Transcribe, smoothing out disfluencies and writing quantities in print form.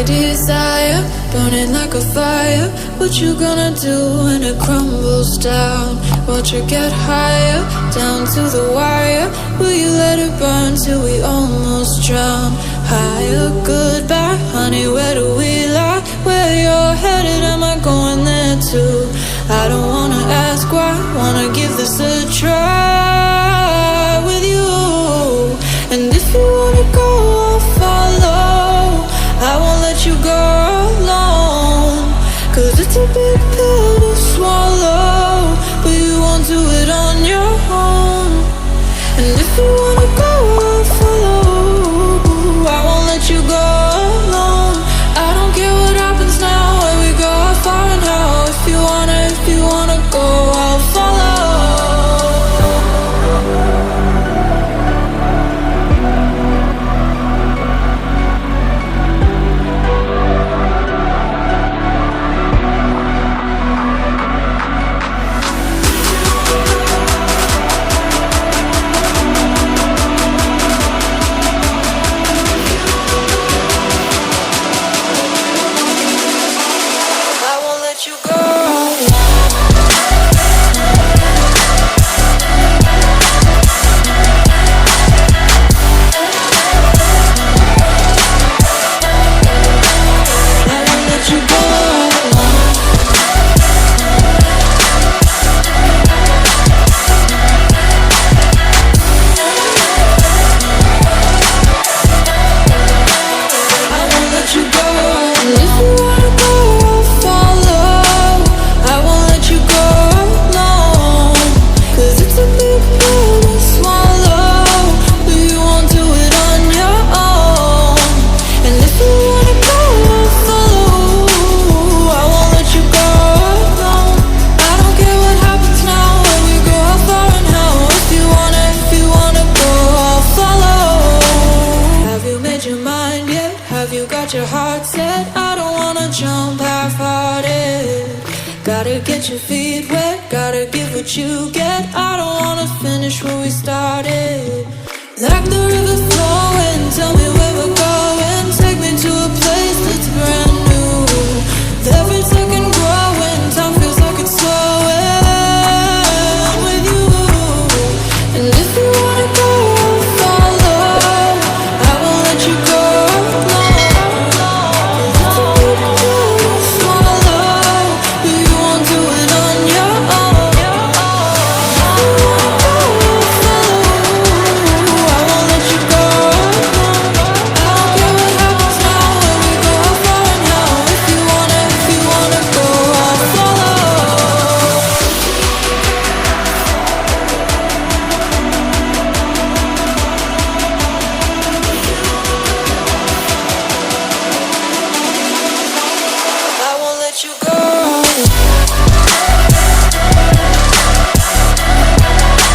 desire, burning like a fire. What you gonna do when it crumbles down? Watch it get higher, down to the wire. Will you let it burn till we almost drown? Higher, goodbye, honey, where do we lie? Where you're headed, am I going there too? I don't wanna ask why, wanna give this a try with you. And if you wanna go, I'll follow. I won't let you go alone, 'cause it's a big pill to swallow, but you won't do it on your own. And if you wanna go, I'll follow. I won't let you go alone. I don't care what happens now, where we go, how far and how. If you wanna go, I'll follow. Your heart set, I don't wanna jump half-hearted. Gotta get your feet wet, gotta give what you get. I don't wanna finish where we started. Like the river flowing, tell me where we're going.